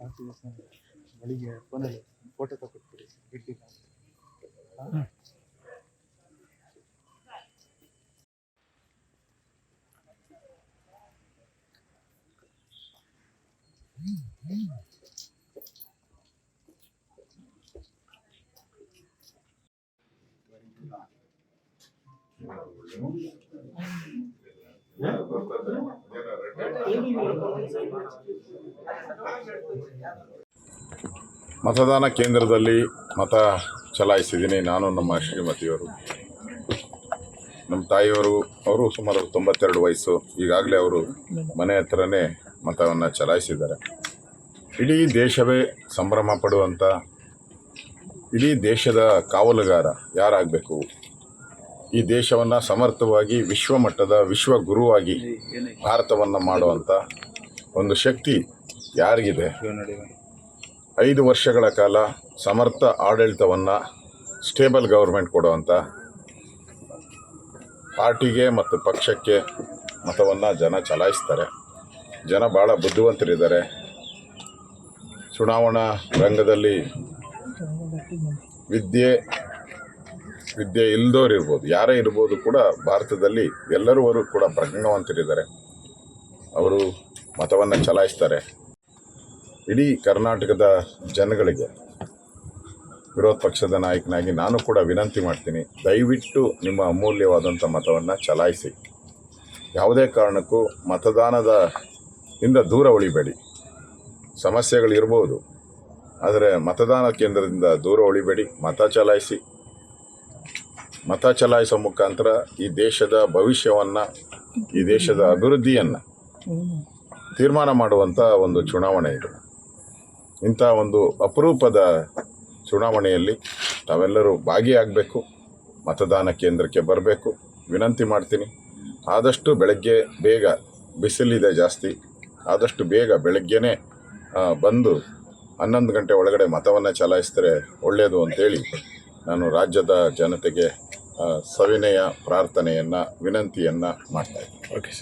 ಬೆಳಿಗ್ಗೆ ಫೋನಲ್ಲಿ ಫೋಟೋ ತಗೊಟ್ಬಿಡಿ ಗಿಡ್ಡಿನ. ಮತದಾನ ಕೇಂದ್ರದಲ್ಲಿ ಮತ ಚಲಾಯಿಸಿದ್ದೀನಿ ನಾನು, ನಮ್ಮ ಶ್ರೀಮತಿಯವರು, ನಮ್ಮ ತಾಯಿಯವರು. ಅವರು ಸುಮಾರು 92 ವಯಸ್ಸು. ಈಗಾಗಲೇ ಅವರು ಮನೆ ಹತ್ರನೇ ಮತವನ್ನು ಚಲಾಯಿಸಿದ್ದಾರೆ. ಇಡೀ ದೇಶವೇ ಸಂಭ್ರಮ ಪಡುವಂಥ, ಇಡೀ ದೇಶದ ಕಾವಲುಗಾರ ಯಾರಾಗಬೇಕು, ಈ ದೇಶವನ್ನು ಸಮರ್ಥವಾಗಿ ವಿಶ್ವಮಟ್ಟದ ವಿಶ್ವಗುರುವಾಗಿ ಭಾರತವನ್ನು ಮಾಡುವಂಥ ಒಂದು ಶಕ್ತಿ ಯಾರಿಗಿದೆ? 5 ವರ್ಷಗಳ ಕಾಲ ಸಮರ್ಥ ಆಡಳಿತವನ್ನು, ಸ್ಟೇಬಲ್ ಗೌರ್ಮೆಂಟ್ ಕೊಡುವಂಥ ಪಾರ್ಟಿಗೆ ಮತ್ತು ಪಕ್ಷಕ್ಕೆ ಮತವನ್ನು ಜನ ಚಲಾಯಿಸ್ತಾರೆ. ಜನ ಭಾಳ ಬುದ್ಧಿವಂತರಿದ್ದಾರೆ. ಚುನಾವಣಾ ರಂಗದಲ್ಲಿ ವಿದ್ಯೆ ಇಲ್ಲದವ್ರು ಇರ್ಬೋದು, ಯಾರೇ ಇರ್ಬೋದು ಕೂಡ ಭಾರತದಲ್ಲಿ ಎಲ್ಲರೂ ಕೂಡ ಪ್ರಜ್ಞಾವಂತರಿದ್ದಾರೆ. ಅವರು ಮತವನ್ನು ಚಲಾಯಿಸ್ತಾರೆ. ಇಡೀ ಕರ್ನಾಟಕದ ಜನಗಳಿಗೆ ವಿರೋಧ ಪಕ್ಷದ ನಾಯಕನಾಗಿ ನಾನು ಕೂಡ ವಿನಂತಿ ಮಾಡ್ತೀನಿ, ದಯವಿಟ್ಟು ನಿಮ್ಮ ಅಮೂಲ್ಯವಾದಂಥ ಮತವನ್ನು ಚಲಾಯಿಸಿ. ಯಾವುದೇ ಕಾರಣಕ್ಕೂ ಇಂದ ದೂರ ಉಳಿಬೇಡಿ. ಸಮಸ್ಯೆಗಳಿರ್ಬೋದು, ಆದರೆ ಮತದಾನ ಕೇಂದ್ರದಿಂದ ದೂರ ಉಳಿಬೇಡಿ. ಮತ ಚಲಾಯಿಸಿ. ಮತ ಚಲಾಯಿಸೋ ಮುಖಾಂತರ ಈ ದೇಶದ ಭವಿಷ್ಯವನ್ನು, ಈ ದೇಶದ ಅಭಿವೃದ್ಧಿಯನ್ನು ತೀರ್ಮಾನ ಮಾಡುವಂಥ ಒಂದು ಚುನಾವಣೆ ಇದು. ಇಂಥ ಒಂದು ಅಪರೂಪದ ಚುನಾವಣೆಯಲ್ಲಿ ತಾವೆಲ್ಲರೂ ಭಾಗಿಯಾಗಬೇಕು. ಮತದಾನ ಕೇಂದ್ರಕ್ಕೆ ಬರಬೇಕು, ವಿನಂತಿ ಮಾಡ್ತೀನಿ. ಆದಷ್ಟು ಬೆಳಗ್ಗೆ ಬೇಗ, ಬಿಸಿಲಿದೆ ಜಾಸ್ತಿ, ಆದಷ್ಟು ಬೇಗ ಬೆಳಗ್ಗೆನೇ ಬಂದು 11 ಗಂಟೆ ಒಳಗಡೆ ಮತವನ್ನು ಚಲಾಯಿಸಿದ್ರೆ ಒಳ್ಳೆಯದು ಅಂತೇಳಿ ನಾನು ರಾಜ್ಯದ ಜನತೆಗೆ ಸವಿನಯ ಪ್ರಾರ್ಥನೆಯನ್ನು, ವಿನಂತಿಯನ್ನು ಮಾಡ್ತಾಯಿದ್ದೀನಿ. ಓಕೆ.